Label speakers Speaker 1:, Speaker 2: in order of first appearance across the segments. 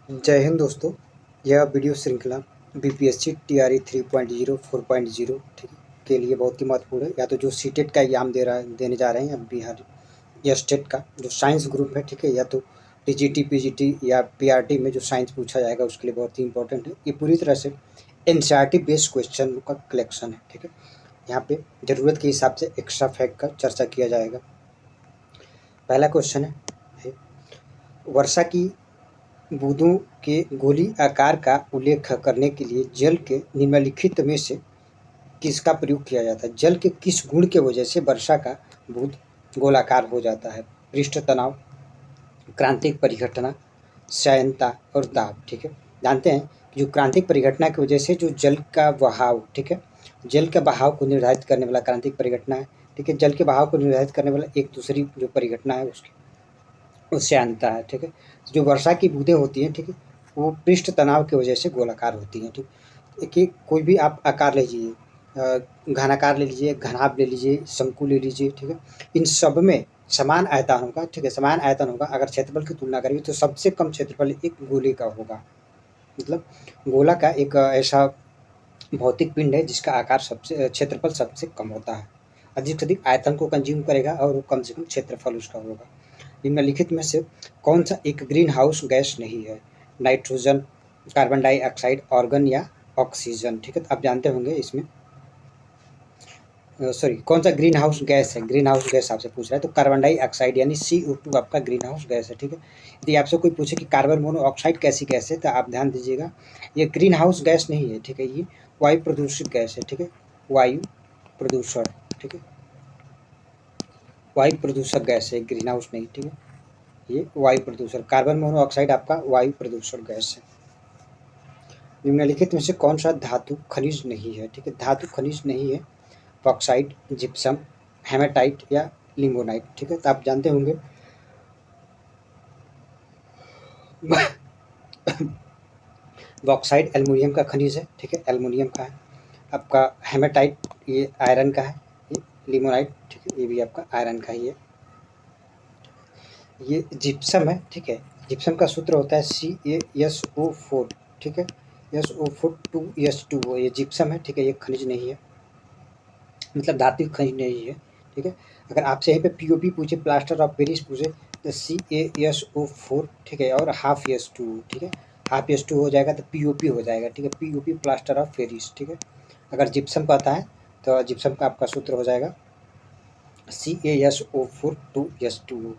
Speaker 1: जय हिंद दोस्तों। यह वीडियो श्रृंखला बीपीएससी टीआरई 3.0 4.0 ठीक है के लिए बहुत ही महत्वपूर्ण है। या तो जो सीटेट का एग्जाम देने जा रहे हैं या बिहार या स्टेट का जो साइंस ग्रुप है, ठीक है, या तो टीजीटी पीजीटी या पीआरटी में जो साइंस पूछा जाएगा उसके लिए बहुत ही इंपॉर्टेंट है। ये पूरी तरह से एनसीईआरटी बेस्ड क्वेश्चन का कलेक्शन है, ठीक है। यहाँ पे ज़रूरत के हिसाब से एक्स्ट्रा फैक्ट का चर्चा किया जाएगा। पहला क्वेश्चन है वर्षा की बूंदों के गोली आकार का उल्लेख करने के लिए जल के निम्नलिखित में से किसका प्रयोग किया जाता है? जल के किस गुण के वजह से वर्षा का बूंद गोलाकार हो जाता है? पृष्ठ तनाव, क्रांतिक परिघटना, श्यानता और दाब, ठीक है। जानते हैं कि जो क्रांतिक परिघटना की वजह से जो जल का बहाव, ठीक है, जल के बहाव को निर्धारित करने वाला क्रांतिक परिघटना है, ठीक है। जल के बहाव को निर्धारित करने वाला एक दूसरी जो परिघटना है उससे आता है, ठीक है। जो वर्षा की बूंदें होती हैं, ठीक है, वो पृष्ठ तनाव की वजह से गोलाकार होती हैं, ठीक। देखिए कोई भी आप आकार ले लीजिए, घनाकार ले लीजिए, घनाभ ले लीजिए, शंकु ले लीजिए, ठीक है। इन सब में समान आयतन होगा, ठीक है, समान आयतन होगा। अगर क्षेत्रफल की तुलना करेंगे तो सबसे कम क्षेत्रफल एक गोले का होगा। मतलब गोला का एक ऐसा भौतिक पिंड है जिसका आकार सबसे क्षेत्रफल सबसे कम होता है। अधिक से अधिक आयतन को कंज्यूम करेगा और वो कम से कम क्षेत्रफल उसका होगा। निम्नलिखित में से कौन सा एक ग्रीन हाउस गैस नहीं है? नाइट्रोजन, कार्बन डाइऑक्साइड, ऑर्गन या ऑक्सीजन, ठीक है। तो आप जानते होंगे इसमें सॉरी कौन सा ग्रीन हाउस गैस है? ग्रीन हाउस गैस आपसे पूछ रहा है तो कार्बन डाइऑक्साइड यानी CO2 आपका ग्रीन हाउस गैस है, ठीक है। यदि आपसे कोई पूछे कि कार्बन मोनोऑक्साइड कैसी गैस है तो आप ध्यान दीजिएगा, ये ग्रीन हाउस गैस नहीं है, ठीक है, ये वायु प्रदूषित गैस है, ठीक है, वायु प्रदूषण, ठीक है, वायु प्रदूषक गैस है, ग्रीन हाउस नहीं, ठीक है, ये वायु प्रदूषण। कार्बन मोनोऑक्साइड आपका वायु प्रदूषण गैस है। निम्नलिखित में से कौन सा धातु खनिज नहीं है? ठीक है, धातु खनिज नहीं है बॉक्साइट, जिप्सम, हेमेटाइट या लिंगोनाइट, ठीक है। तो आप जानते होंगे बॉक्साइट एल्युमिनियम का खनिज है, ठीक है, एल्युमिनियम का है। आपका हेमेटाइट ये आयरन का है, ये लिमोनाइट, ठीक है, ये भी आपका आयरन का ही है। ये जिप्सम है, ठीक है, जिप्सम का सूत्र होता है CaSO4, ठीक है, SO4 2S2O, ये जिप्सम है, ठीक है, ये खनिज नहीं है, मतलब धातु खनिज नहीं है, ठीक है। अगर आपसे यहीं पे POP पूछे, प्लास्टर ऑफ पेरिस पूछे तो CaSO4, ठीक है, और हाफ S2, ठीक है, हाफ S2 हो जाएगा तो POP हो जाएगा, ठीक है, POP प्लास्टर ऑफ पेरिस, ठीक है। अगर जिप्सम का आता है तो जिप्सम का आपका सूत्र हो जाएगा CaSO4 2S2O।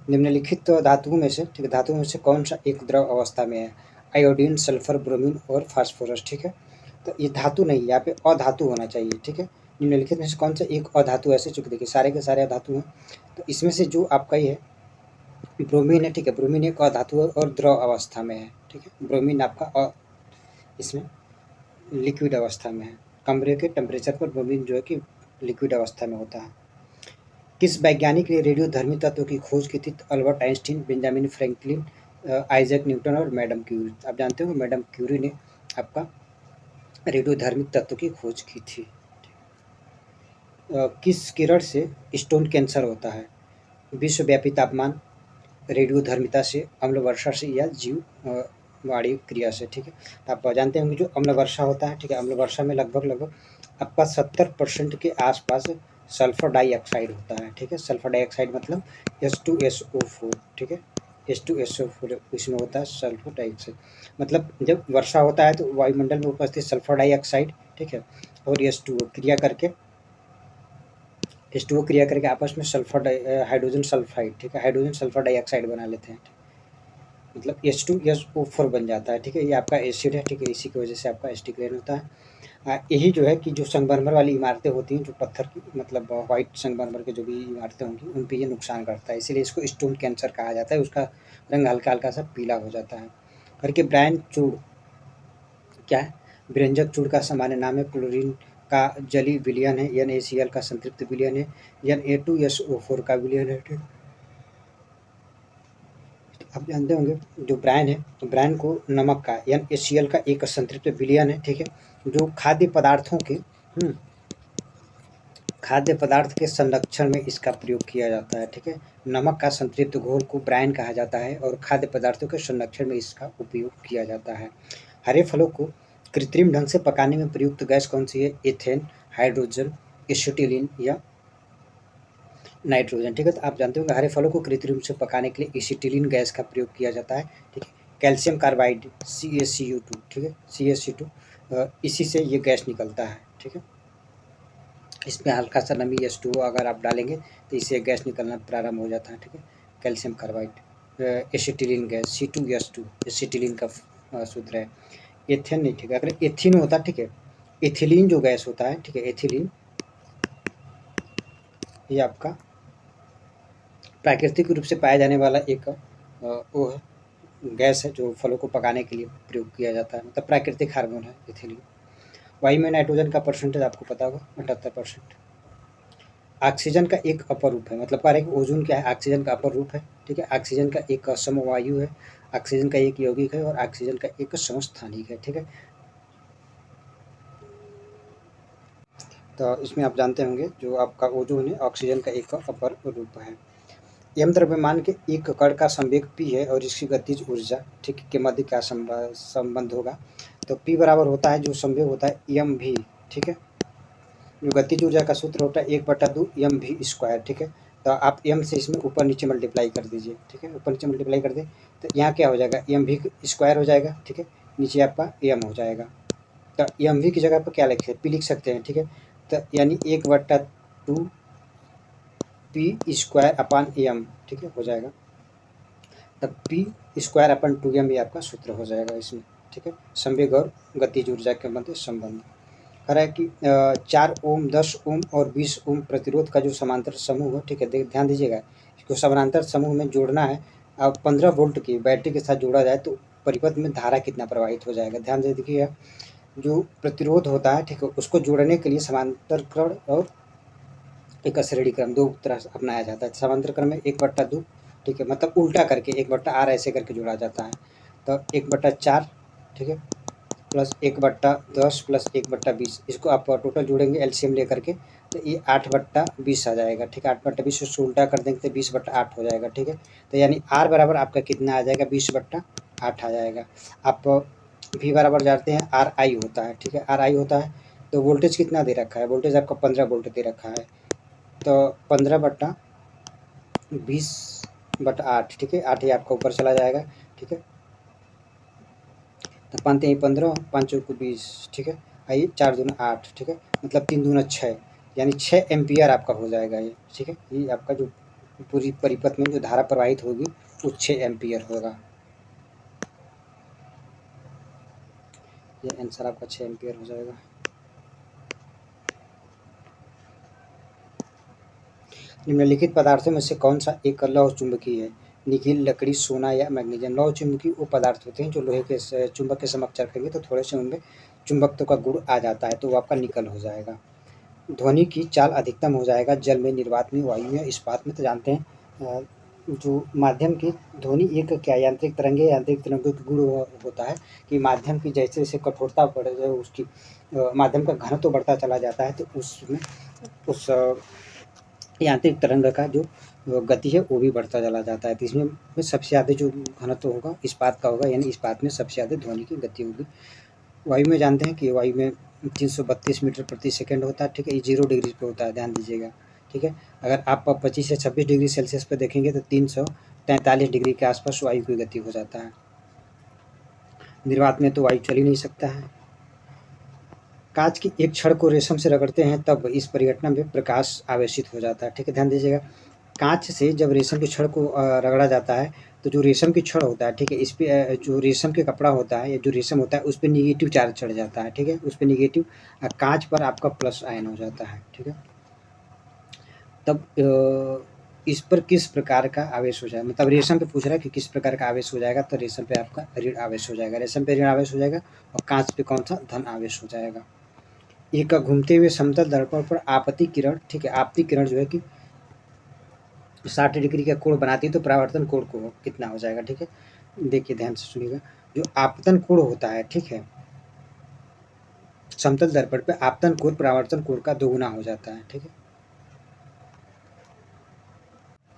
Speaker 1: निम्नलिखित धातुओं में से, ठीक है, धातुओं में से कौन सा एक द्रव अवस्था में है? आयोडीन, सल्फर, ब्रोमीन और फास्फोरस, ठीक है। तो ये धातु नहीं, यहाँ पे अधातु होना चाहिए, ठीक है। निम्नलिखित में से कौन सा एक अधातु ऐसे, चूंकि देखिए सारे के सारे अधातु हैं, तो इसमें से जो आपका ये है ब्रोमीन है, ठीक है, ब्रोमीन एक अधातु है और द्रव अवस्था में है, ठीक है। ब्रोमीन आपका इसमें लिक्विड अवस्था में है। कमरे के टेम्परेचर पर ब्रोमीन जो है कि लिक्विड अवस्था में होता है। किस वैज्ञानिक ने रेडियोधर्मी तत्व की खोज की थी? Albert Einstein, Benjamin Franklin, Isaac Newton और मैडम क्यूरी। आप जानते हो मैडम क्यूरी ने आपका रेडियोधर्मी तत्व की खोज की थी। किस किरण से स्टोन कैंसर होता है? विश्वव्यापी तापमान, रेडियोधर्मिता से, अम्ल वर्षा से या जीव वाणी क्रिया से, ठीक है। तो आप जानते होंगे जो अम्ल वर्षा होता है, ठीक है, अम्ल वर्षा में लगभग आपका 70% के आसपास सल्फर डाइऑक्साइड होता है, ठीक है। सल्फर डाइऑक्साइड मतलब H2SO4, ठीक है, H2SO4 इसमें होता है सल्फर डाइऑक्साइड। मतलब जब वर्षा होता है तो वायुमंडल में उपस्थित सल्फर डाइऑक्साइड, ठीक है, और H2O क्रिया करके H2O क्रिया करके आपस में हाइड्रोजन सल्फाइड, ठीक है, हाइड्रोजन सल्फर डाइऑक्साइड बना लेते हैं, मतलब H2SO4 बन जाता है, ठीक है। ये आपका एसिड है, ठीक है, इसी की वजह से आपका एस्टिग्रेन होता है। यही जो है कि जो संगमरमर वाली इमारतें होती हैं, जो पत्थर की मतलब व्हाइट संगमरमर की जो भी इमारतें होंगी उन पे ये नुकसान करता है, इसीलिए इसको स्टोन कैंसर कहा जाता है। उसका रंग हल्का हल्का सा पीला हो जाता है। घर के ब्रांड चूड़ क्या है? व्यंजक चूड़ का सामान्य नाम है। क्लोरीन का जली विलयन है। NaCl का संतृप्त विलयन है। Na2SO4 का विलयन है, ठीक। आप जानते होंगे जो ब्रांड है, तो ब्रांड को नमक का NaCl का एक संतृप्त विलयन है, ठीक है, जो खाद्य पदार्थों के खाद्य पदार्थ के संरक्षण में इसका प्रयोग किया जाता है। ठीक है, नमक का संतृप्त घोल को ब्राइन कहा जाता है और खाद्य पदार्थों के संरक्षण में इसका उपयोग किया जाता है। हरे फलों को कृत्रिम ढंग से पकाने में प्रयुक्त गैस कौन सी है? एथेन, हाइड्रोजन, एसिटिलीन या नाइट्रोजन। ठीक है, तो आप जानते हो कि हरे फलों को कृत्रिम से पकाने के लिए एसिटिलीन गैस का प्रयोग किया जाता है। ठीक है, कैल्शियम कार्बाइड CaCO2, ठीक है, CaC2, इसी से ये गैस निकलता है। ठीक है, इसमें हल्का सा नमी H2O अगर आप डालेंगे तो इससे गैस निकलना प्रारंभ हो जाता है। ठीक है, calcium carbide, acetylene gas C2H2 acetylene का सूत्र है। एथेन नहीं, ठीक है, अगर एथिन होता, ठीक है, एथिलीन जो गैस होता है, ठीक है, एथिलीन ये आपका प्राकृतिक रूप से पाया जाने वाला एक वो है, गैस है जो फलों को पकाने के लिए प्रयोग किया जाता है, मतलब प्राकृतिक हार्मोन है एथिलीन। वायु में नाइट्रोजन का परसेंटेज आपको पता होगा 78%। ऑक्सीजन का एक अपर रूप है, मतलब कह रहे हैं कि ओजोन क्या है? ऑक्सीजन का अपर रूप है। ठीक है, ऑक्सीजन का एक समवायु है, ऑक्सीजन का एक यौगिक है और ऑक्सीजन का एक समस्थानिक है। ठीक है, तो इसमें आप जानते होंगे जो आपका ओजोन है ऑक्सीजन का एक अपर रूप है। यम द्रव्यमान के एक कण का संवेग p है और इसकी गतिज ऊर्जा, ठीक, के मध्य क्या संबंध होगा? तो p बराबर होता है जो संवेग होता है mv। ठीक है, जो गतिज ऊर्जा का सूत्र होता है 1/2 mv²। ठीक है, तो आप m से इसमें ऊपर नीचे मल्टीप्लाई कर दीजिए। ठीक है, ऊपर नीचे मल्टीप्लाई कर दें तो यहाँ क्या हो जाएगा? mv² हो जाएगा। ठीक है, नीचे आपका m हो जाएगा। तो mv की जगह पर क्या लिख सकते हैं? ठीक है, तो यानी 1/2 p²/m, ठीक है, हो जाएगा। तब p²/2m ये आपका सूत्र हो जाएगा इसमें। ठीक है, संवेग और गतिज ऊर्जा के मध्य संबंध कह रहा है कि 4 ओम, 10 ओम और 20 ओम प्रतिरोध का जो समांतर समूह है, ठीक है, ध्यान दीजिएगा, इसको समानांतर समूह में जोड़ना है। अब 15 वोल्ट की बैटरी के साथ जोड़ा जाए तो परिपथ में धारा कितना प्रवाहित हो जाएगा? ध्यान से देखिए, जो प्रतिरोध होता है, ठीक है, उसको जोड़ने के लिए समांतर क्रम और एक श्रेणी क्रम दो तरह से अपनाया जाता है। समांतर क्रम में 1/2, ठीक है, मतलब उल्टा करके 1/r ऐसे करके जोड़ा जाता है। तो 1/4, ठीक है, प्लस 1/10 प्लस 1/20, इसको आप टोटल जोड़ेंगे एलसीएम लेकर के तो ये 8/20 आ जाएगा। ठीक है, 8/20 उसको उल्टा कर देंगे तो 20/8 हो जाएगा। ठीक है, तो यानी R बराबर आपका कितना आ जाएगा? 20/8 आ जाएगा। आप V बराबर जानते हैं RI होता है। ठीक है, RI होता है तो वोल्टेज कितना दे रखा है? वोल्टेज आपका 15 वोल्ट दे रखा है, तो 15/20/8, ठीक है, 8 ही आपका ऊपर चला जाएगा। ठीक है, तो 5 3 15, 5 चौको 20, ठीक है, आइए 4 दूना 8, ठीक है, मतलब 3 दूना 6, यानी 6 एम्पियर आपका हो जाएगा ये। ठीक है, ये आपका जो पूरी परिपथ में जो धारा प्रवाहित होगी वो 6 एम्पियर होगा। ये आंसर आपका 6 एम्पियर हो जाएगा। निम्नलिखित पदार्थों में से कौन सा एक लौह चुंबकीय है? निकिल, लकड़ी, सोना या मैग्नीशियम। लौह चुंबकीय वो पदार्थ होते हैं जो लोहे के चुंबक के समक्ष रखेंगे तो थोड़े से उनमें चुंबकत्व का गुण आ जाता है, तो वो आपका निकल हो जाएगा। ध्वनि की चाल अधिकतम हो जाएगा जल में, निर्वात में, वायु में, इस्पात में। तो जानते हैं जो माध्यम की ध्वनि एक क्या यांत्रिक तरंगे, यांत्रिक तरंगों की गुण होता है कि माध्यम की जैसे जैसे कठोरता बढ़े उसकी माध्यम का घनत्व बढ़ता चला जाता है, तो उसमें उस यांत्रिक तरंग का जो गति है वो भी बढ़ता चला जाता है। तो इसमें सबसे ज़्यादा जो घनत्व होगा इस्पात का होगा, यानी इस्पात में सबसे ज़्यादा ध्वनि की गति होगी। वायु में जानते हैं कि वायु में 332 मीटर प्रति सेकंड होता है। ठीक है, ये 0 डिग्री पे होता है, ध्यान दीजिएगा। ठीक है, अगर आप 25 से 26 डिग्री सेल्सियस पे देखेंगे तो 343 डिग्री के आसपास वायु की गति हो जाता है। निर्वात में तो वायु चल ही नहीं सकता है। कांच की एक छड़ को रेशम से रगड़ते हैं तब इस परिघटना में प्रकाश आवेशित हो जाता है। ठीक है, ध्यान दीजिएगा, कांच से जब रेशम की छड़ को रगड़ा जाता है तो जो रेशम की छड़ होता है, ठीक है, इस पे जो रेशम के कपड़ा होता है या जो रेशम होता है उस पर निगेटिव चार्ज चढ़ जाता है। ठीक है, उस पर निगेटिव, कांच पर आपका प्लस आयन हो जाता है। ठीक है, तब इस पर किस प्रकार का आवेश हो जाएगा? मतलब रेशम पे पूछ रहा है कि किस प्रकार का आवेश हो जाएगा, तो रेशम पे आपका ऋण आवेश हो जाएगा, रेशम पे ऋण आवेश हो जाएगा और कांच पे कौन सा? धन आवेश हो जाएगा। एक घूमते हुए समतल दर्पण पर आपतित किरण, ठीक है, आपतित किरण जो है कि 60 डिग्री का कोण बनाती है तो परावर्तन कोण को कितना हो जाएगा? ठीक है, देखिए ध्यान से सुनिएगा, जो आपतन कोण होता है, ठीक है, समतल दर्पण पे आपतन कोण परावर्तन कोण का दोगुना हो जाता है। ठीक है,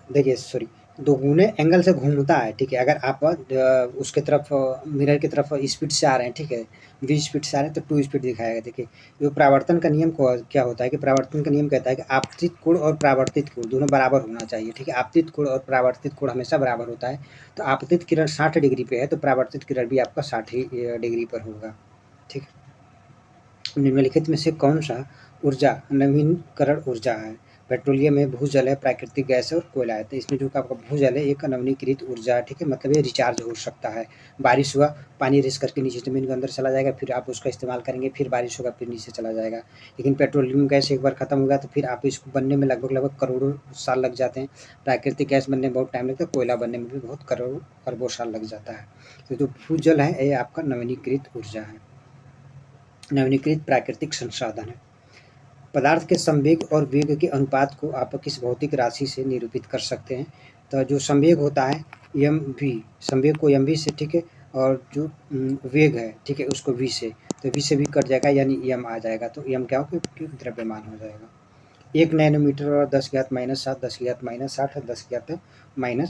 Speaker 1: देखिए सॉरी, दोगुने एंगल से घूमता है, ठीक है। अगर आप उसके तरफ मिरर की तरफ स्पीड से आ रहे हैं, ठीक है, v स्पीड से आ रहे हैं तो 2 स्पीड दिखाएगा। देखिए जो परावर्तन का नियम को क्या होता है कि परावर्तन का नियम कहता है कि आपतित कोण और परावर्तित कोण दोनों बराबर होना चाहिए, ठीक है। आपतित कोण और परावर्तित कोण हमेशा बराबर होता है। तो आपतित किरण 60 डिग्री पे है तो परावर्तित किरण भी आपका 60 ही डिग्री पर होगा, ठीक है। निम्नलिखित में से कौन सा ऊर्जा नवीकरण ऊर्जा है? पेट्रोलियम है, भूजल है, प्राकृतिक गैस है और कोयला है। तो इसमें जो आपका भूजल है एक नवीनीकृत ऊर्जा है, ठीक है, मतलब ये रिचार्ज हो सकता है। बारिश हुआ, पानी रिस करके नीचे ज़मीन के अंदर चला जाएगा, फिर आप उसका इस्तेमाल करेंगे, फिर बारिश होगा, फिर नीचे चला जाएगा। लेकिन पेट्रोलियम गैस एक बार खत्म होगा तो फिर आप इसको बनने में लगभग करोड़ों साल लग जाते हैं। प्राकृतिक गैस बनने में बहुत टाइम लगता है, कोयला बनने में भी बहुत करोड़ों अरबों साल लग जाता है। तो जो भूजल है ये आपका नवीनीकृत ऊर्जा है, नवीनीकृत प्राकृतिक संसाधन है। पदार्थ के संवेग और वेग के अनुपात को आप किस भौतिक राशि से निरूपित कर सकते हैं? तो जो संवेग होता है एम वी, संवेग को एम वी से, ठीक है, और जो वेग है, ठीक है, उसको वी से, तो वी से भी कट जाएगा यानी एम आ जाएगा। तो एम क्या हो कि द्रव्यमान हो जाएगा। 1 नैनोमीटर और 10⁻⁻7, 10⁻⁻60 और 10⁻⁹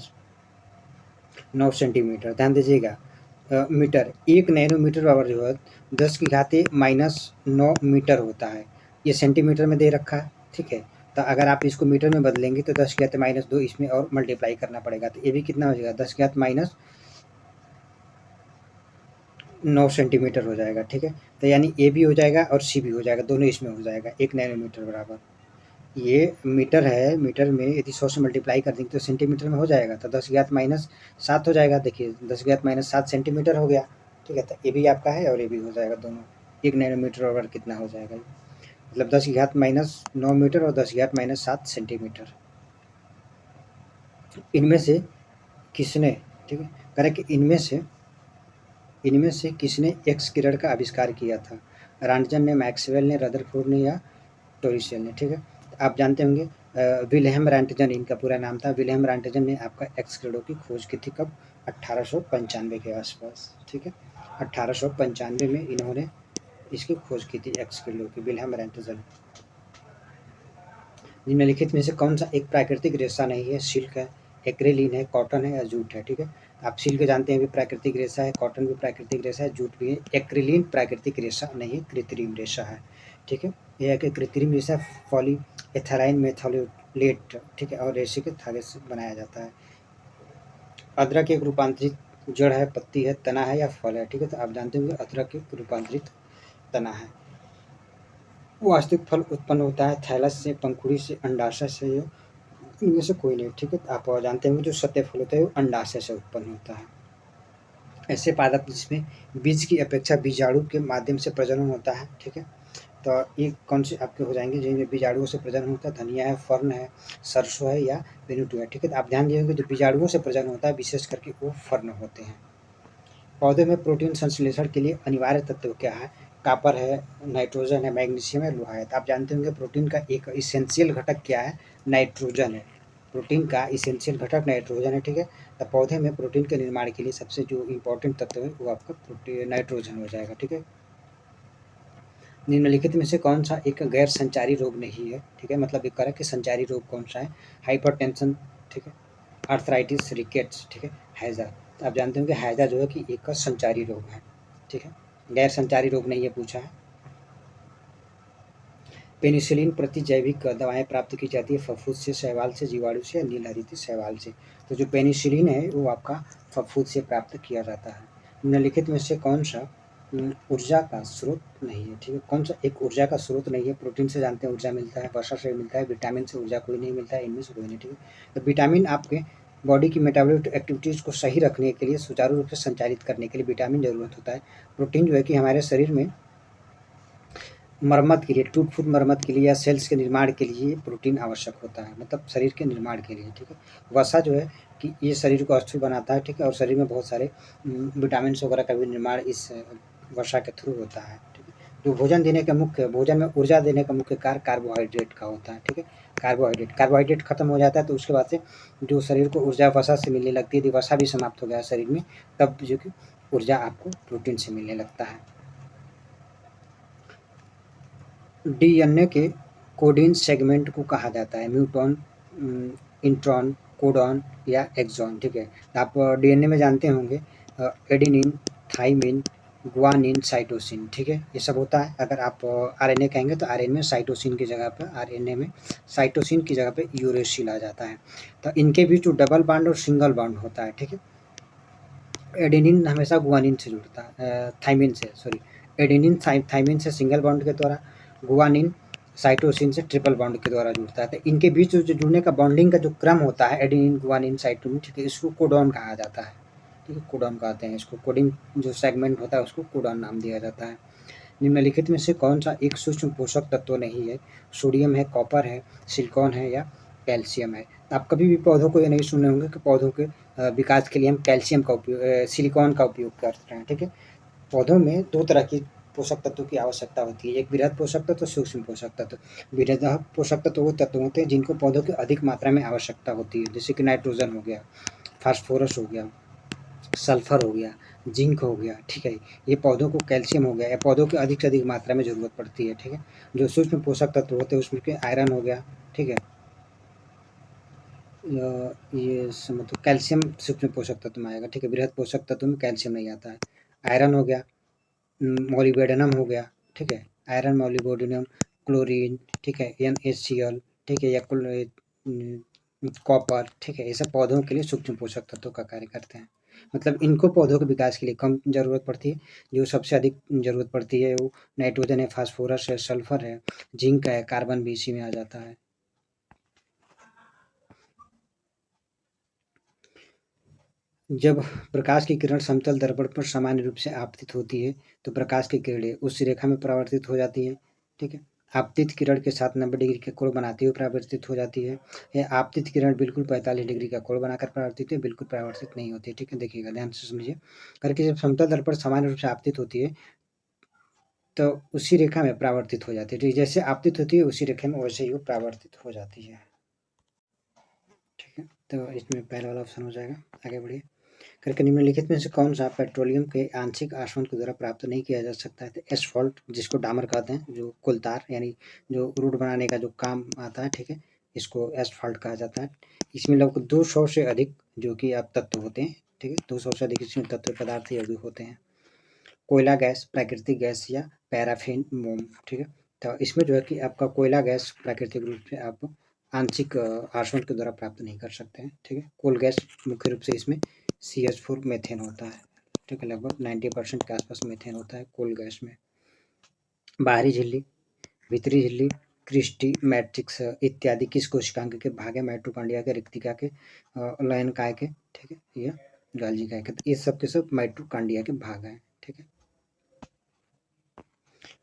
Speaker 1: सेंटीमीटर। ध्यान दीजिएगा मीटर, 1 नैनोमीटर बराबर जो है 10⁻⁻9 मीटर होता है। ये सेंटीमीटर में दे रखा है, ठीक है। तो अगर आप इसको मीटर में बदलेंगे तो 10⁻⁻2 इसमें और मल्टीप्लाई करना पड़ेगा, तो ये भी कितना हो जाएगा 10⁻⁹ सेंटीमीटर हो जाएगा, ठीक है। तो यानी ए भी हो जाएगा और सी भी हो जाएगा, दोनों इसमें हो जाएगा। 1 नैनोमीटर बराबर, ये मीटर है, मीटर में यदि 100 से मल्टीप्लाई कर देंगे तो सेंटीमीटर में हो जाएगा, तो 10⁻⁻7 हो जाएगा। देखिए 10⁻⁻7 सेंटीमीटर हो गया, ठीक है। तो ये भी आपका है और ये भी हो जाएगा, दोनों 1 नैनोमीटर बराबर कितना हो जाएगा, मतलब 10⁻⁹ मीटर और 10⁻⁷ सेंटीमीटर। इनमें से किसने, ठीक है, करें कि इनमें से किसने एक्स किरण का आविष्कार किया था? रॉन्टजन ने, मैक्सवेल ने, रदरफोर्ड ने या टोरिसेल ने, ठीक है। आप जानते होंगे विल्हेम रॉन्टजन इनका पूरा नाम था। विल्हेम रॉन्टजन ने आपका एक्स किरणों की खोज की थी कब? 1895 के आसपास, ठीक है। 1895 में इन्होंने इसकी खोज की थी एक्स किरणों की, विल्हेम रॉन्टजन। निम्नलिखित में से कौन सा एक प्राकृतिक रेशा नहीं है? सिल्क है, एक्रेलिन है, कॉटन है या जूट है, ठीक है। आप सिल्क जानते हैं भी प्राकृतिक रेशा है, कॉटन भी प्राकृतिक रेशा है, जूट भी है। एक्रेलिन प्राकृतिक रेशा नहीं है, कृत्रिम रेशा है, ठीक है। यह है कि कृत्रिम रेशा पॉली एथाइल मेथोलेट, ठीक है, और रेशे के धागे से बनाया जाता है। अदरक एक रूपांतरित जड़ है, पत्ती है, तना है या फल है, ठीक है। तो आप जानते होंगे अदरक एक रूपांतरित तना है। वास्तविक फल उत्पन्न होता है थैलस से, पंखुड़ी से, अंडाशय से, इनमें से कोई नहीं, ठीक है। आप जानते होंगे जो सत्य फल होता है वो अंडाशय से उत्पन्न होता है। ऐसे पादप जिसमें बीज की अपेक्षा बीजाणु के माध्यम से प्रजनन होता है, ठीक है। तो ये कौन से आपके हो जाएंगे जिनमें बीजाणुओं से प्रजनन होता है? धनिया है, फर्न है, सरसों है या बेनुटू है, ठीक है। तो आप ध्यान दिएंगे जो बीजाणुओं से प्रजनन होता है विशेष करके वो फर्न होते हैं। पौधे में प्रोटीन संश्लेषण के लिए अनिवार्य तत्व क्या है? कॉपर है, नाइट्रोजन है, मैग्नीशियम है, लोहा है। तो आप जानते होंगे प्रोटीन का एक इसेंशियल घटक क्या है? नाइट्रोजन है। प्रोटीन का इसेंशियल घटक नाइट्रोजन है, ठीक है। तो पौधे में प्रोटीन के निर्माण के लिए सबसे जो इम्पोर्टेंट तत्व है वो आपका प्रोटीन नाइट्रोजन हो जाएगा, ठीक है। निम्नलिखित में से कौन सा एक गैर संचारी रोग नहीं है, ठीक है, मतलब एक कि संचारी रोग कौन सा है? हाइपरटेंशन, ठीक है, आर्थराइटिस, रिकेट्स, ठीक है, हैजा। तो आप जानते हो कि हैजा जो है कि एक का संचारी रोग है, ठीक है, गैर संचारी रोग नहीं है पूछा है। पेनिसिलिन प्रतिजैविक दवाएं प्राप्त की जाती है फफूंद से, शैवाल से, जीवाणु से या नीलहरित शैवाल से। तो जो पेनिसिलिन है वो आपका फफूंद से प्राप्त किया जाता है। निम्नलिखित में से कौन सा ऊर्जा का स्रोत नहीं है, ठीक है। कौन सा एक ऊर्जा का स्रोत नहीं है? प्रोटीन से जानते हैं ऊर्जा मिलता है, वसा से मिलता है, विटामिन से ऊर्जा कोई नहीं मिलता है, इनमें से कोई नहीं, ठीक है। तो विटामिन आपके बॉडी की मेटाबॉलिक एक्टिविटीज़ को सही रखने के लिए, सुचारू रूप से संचालित करने के लिए विटामिन जरूरत होता है। प्रोटीन जो है कि हमारे शरीर में मरम्मत के लिए, टूट फूट मरम्मत के लिए या सेल्स के निर्माण के लिए प्रोटीन आवश्यक होता है, मतलब शरीर के निर्माण के लिए, ठीक है। वसा जो है कि ये शरीर को अस्थिर बनाता है, ठीक है, और शरीर में बहुत सारे विटामिन वगैरह का भी निर्माण इस वसा के थ्रू होता है, ठीक है। जो भोजन देने का मुख्य, भोजन में ऊर्जा देने का मुख्य कार्य कार्बोहाइड्रेट का होता है, ठीक है। कार्बोहाइड्रेट खत्म हो जाता है तो उसके बाद से जो शरीर को ऊर्जा वसा से मिलने लगती है, यदि वसा भी समाप्त हो गया शरीर में तब जो कि ऊर्जा आपको प्रोटीन से मिलने लगता है। डीएनए के कोडिंग सेगमेंट को कहा जाता है? म्यूटॉन, इंट्रॉन, कोडॉन या एक्सॉन, ठीक है। आप डीएनए में जानते होंगे एडेनिन, थाइमिन, गुआनिन, साइटोसिन, ठीक है, ये सब होता है। अगर आप आरएनए कहेंगे तो आरएनए में साइटोसिन की जगह पर आरएनए में साइटोसिन की जगह पे यूरेसिल आ जाता है। तो इनके बीच जो डबल बॉन्ड और सिंगल बॉन्ड होता है, ठीक है। एडेनिन हमेशा गुआनिन से जुड़ता है, थाइमिन से, सॉरी, एडेनिन थाइमिन से सिंगल बॉन्ड के द्वारा, गुआनिन साइटोसिन से ट्रिपल बॉन्ड के द्वारा जुड़ता है। तो इनके बीच जो जुड़ने का बॉन्डिंग का जो क्रम होता है एडेनिन, गुआनिन, साइटोसिन, ठीक है, इसको कोडॉन कहा जाता है, ठीक है, कोडॉन कहते हैं इसको। कोडिंग जो सेगमेंट होता है उसको कोडॉन नाम दिया जाता है। निम्नलिखित में से कौन सा एक सूक्ष्म पोषक तत्व नहीं है? सोडियम है, कॉपर है, सिलिकॉन है या कैल्शियम है? आप कभी भी पौधों को ये नहीं सुने होंगे कि पौधों के विकास के लिए हम कैल्शियम का उपयोग, सिलिकॉन का उपयोग कर रहे हैं, ठीक है। पौधों में दो तरह की पोषक तत्वों की आवश्यकता होती है, एक वृहद पोषक तत्व, सूक्ष्म पोषक तत्व। वृहद पोषक तत्व वो तत्व होते हैं जिनको पौधों की अधिक मात्रा में आवश्यकता होती है, जैसे कि नाइट्रोजन हो गया, फास्फोरस हो गया, सल्फर हो गया, जिंक हो गया, ठीक है। ये पौधों को कैल्शियम हो गया, ये पौधों की अधिक से अधिक मात्रा में ज़रूरत पड़ती है, ठीक है। जो सूक्ष्म पोषक तत्व होते हैं उसमें के आयरन हो गया, ठीक है। ये मतलब कैल्शियम सूक्ष्म पोषक तत्व में आएगा, ठीक है। बृहद पोषक तत्व में कैल्शियम नहीं आता है। आयरन हो गया, मोलिब्डेनम हो गया, ठीक है, आयरन, मोलिब्डेनम, क्लोरीन, ठीक है, NaCl, ठीक है, या कॉपर, ठीक है, ये सब पौधों के लिए सूक्ष्म पोषक तत्वों का कार्य करते हैं। मतलब इनको पौधों के विकास के लिए कम ज़रूरत पड़ती है। जो सबसे अधिक ज़रूरत पड़ती है वो नाइट्रोजन है, फास्फोरस है, सल्फर है, जिंक है, कार्बन भी इसी में आ जाता है। जब प्रकाश की किरण समतल दर्पण पर सामान्य रूप से आपतित होती है तो प्रकाश की किरणें उस रेखा में परावर्तित हो जाती है, ठीक है। आपतित किरण के साथ 90 डिग्री के कोण बनाते हुए परावर्तित हो जाती है। यह आपतित किरण बिल्कुल 45 डिग्री का कोण बनाकर परावर्तित है, बिल्कुल परावर्तित नहीं होती है, ठीक है। देखिएगा, ध्यान से समझिए करके, जब समतल दर्पण सामान्य रूप से आपतित होती है तो उसी रेखा में परावर्तित हो जाती है, ठीक है? जैसे आपतित होती है उसी रेखा में वैसे ही वो परावर्तित हो जाती है, ठीक है। तो इसमें पहला वाला ऑप्शन हो जाएगा। आगे बढ़िए। करके निम्नलिखित में से कौन सा पेट्रोलियम के आंशिक आसवन के द्वारा प्राप्त नहीं किया जा सकता है? तो एसफॉल्ट, जिसको डामर कहते हैं, जो कुलतार यानी जो रोड बनाने का जो काम आता है, ठीक है, इसको एसफॉल्ट कहा जाता है। इसमें लगभग 200 से अधिक जो कि आप तत्व होते हैं, ठीक है, 200 से अधिक इसमें तत्व पदार्थ यौगिक होते हैं। कोयला गैस, प्राकृतिक गैस या पैराफिन मोम, ठीक है। तो इसमें जो है कि आपका कोयला गैस प्राकृतिक रूप से आप आंशिक आसवन के द्वारा प्राप्त नहीं कर सकते हैं, ठीक है। कोल गैस मुख्य रूप से इसमें CH4 मेथेन होता है, ठीक है, लगभग 90% के आसपास मेथेन होता है कोल गैस में। बाहरी झिल्ली, भीतरी झिल्ली, क्रिस्टी, मैट्रिक्स इत्यादि किस कोशिकांग के भाग है? माइटोकॉन्ड्रिया के, रिक्तिका के, लयन काय के, ठीक है, या गाल्जी काय के। तो ये सब के सब माइटोकॉन्ड्रिया के भाग हैं, ठीक है।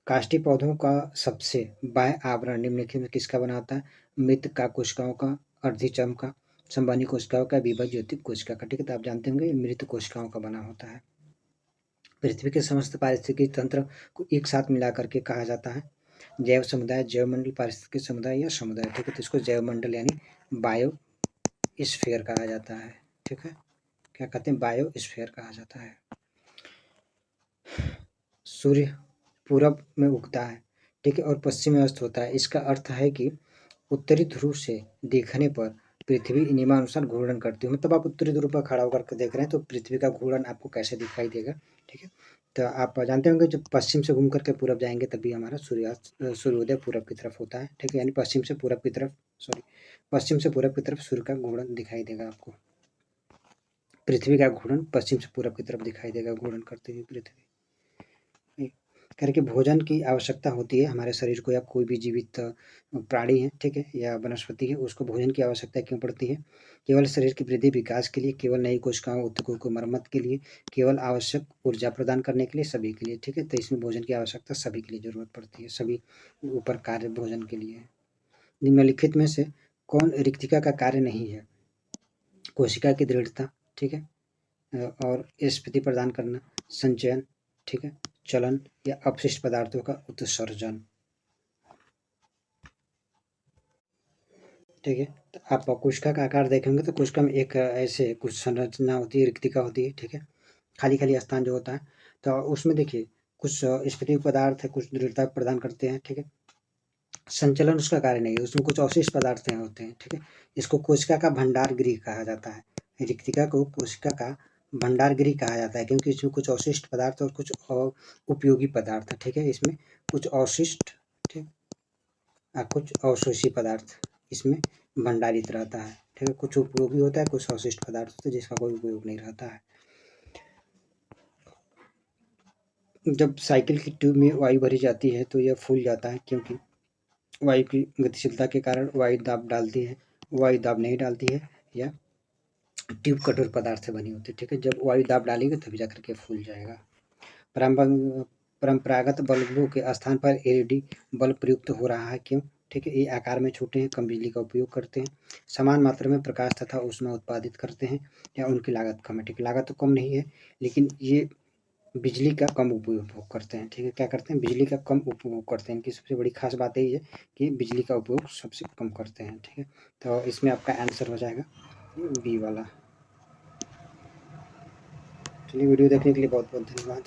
Speaker 1: काष्ठी पौधों का सबसे बाह्य आवरण निम्नलिखित में किसका बना होता है? मृत का कोशिकाओं का, अर्धिचर्म का, संवहनी कोशिकाओं का, विभज्योति कोशिका का, ठीक है। तो आप जानते होंगे मृत कोशिकाओं का बना होता है। पृथ्वी के समस्त पारिस्थितिकी तंत्र को एक साथ मिला करके कहा जाता है जैव समुदाय, जैव मंडल, पारिस्थितिकी समुदाय या समुदाय, ठीक है। तो इसको जैव मंडल यानी बायो स्फीयर कहा जाता है, ठीक है। क्या कहते हैं? बायो स्फीयर कहा जाता है। सूर्य पूरब में उगता है, ठीक है, और पश्चिम में अस्त होता है। इसका अर्थ है कि उत्तरी ध्रुव से देखने पर पृथ्वी नियमानुसार घूर्णन करती है। मतलब आप उत्तरी ध्रुव पर खड़ा होकर के देख रहे हैं तो पृथ्वी का घूर्णन आपको कैसे दिखाई देगा, ठीक है। तो आप जानते होंगे जब पश्चिम से घूम करके पूरब जाएंगे तभी हमारा सूर्योदय पूरब की तरफ होता है, ठीक है, यानी पश्चिम से पूरब की तरफ, सॉरी, पश्चिम से पूरब की तरफ सूर्य का घूर्णन दिखाई देगा आपको। पृथ्वी का घूर्णन पश्चिम से पूरब की तरफ दिखाई देगा, घूर्णन करती हुई पृथ्वी। करके भोजन की आवश्यकता होती है हमारे शरीर को, या कोई भी जीवित प्राणी है, ठीक है, या वनस्पति है, उसको भोजन की आवश्यकता क्यों पड़ती है? केवल शरीर की वृद्धि विकास के लिए, केवल नई कोशिकाओं ऊतकों को मरम्मत के लिए, केवल आवश्यक ऊर्जा प्रदान करने के लिए, सभी के लिए, ठीक है। तो इसमें भोजन की आवश्यकता सभी के लिए जरूरत पड़ती है, सभी ऊपर कार्य भोजन के लिए है। निम्नलिखित में से कौन रिक्तिका का कार्य नहीं है? कोशिका की दृढ़ता, ठीक है, और स्फीति प्रदान करना, संचयन, ठीक है, चलन या अपशिष्ट पदार्थों का उत्सर्जन, ठीक है। तो आप कोशिका का आकार देखेंगे तो कोशिका में एक ऐसे कुछ संरचना होती है, रिक्तिका होती है, ठीक है, खाली खाली स्थान जो होता है। तो उसमें देखिए कुछ स्फीति पदार्थ है, कुछ दृढ़ता प्रदान करते हैं, ठीक है, संचलन उसका कार्य नहीं है, उसमें कुछ अवशिष्ट पदार्थ होते हैं, ठीक है। इसको कोशिका का भंडार गृह कहा जाता है। रिक्तिका को कोशिका का भंडार गृह कहा जाता है क्योंकि इसमें कुछ अवशिष्ट पदार्थ और कुछ उपयोगी पदार्थ, ठीक है। इसमें कुछ अवशिष्ट, ठीक, कुछ अवशोषी पदार्थ इसमें भंडारित रहता है, ठीक है। कुछ उपयोगी होता है, कुछ अवशिष्ट पदार्थ होता है जिसका कोई उपयोग नहीं रहता है। जब साइकिल की ट्यूब में वायु भरी जाती है तो यह फूल जाता है क्योंकि वायु की गतिशीलता के कारण वायु दाब डालती है, वायु दाब नहीं डालती है, या ट्यूब कठोर पदार्थ से बनी होती है, ठीक है। जब वायु दाब डालेगी तभी जाकर के फूल जाएगा। परंपरागत बल्बों के स्थान पर एलईडी बल्ब प्रयुक्त हो रहा है, क्यों? ठीक है, ये आकार में छोटे हैं, कम बिजली का उपयोग करते हैं, समान मात्रा में प्रकाश तथा ऊष्मा उत्पादित करते हैं, या उनकी लागत कम है, ठीक है। लागत तो कम नहीं है, लेकिन ये बिजली का कम उपयोग करते हैं, ठीक है। क्या करते हैं? बिजली का कम उपयोग करते हैं। इनकी सबसे बड़ी खास बात यही है कि बिजली का उपयोग सबसे कम करते हैं, ठीक है। तो इसमें आपका आंसर हो जाएगा बी वाला। चलिए, वीडियो देखने के लिए बहुत बहुत धन्यवाद।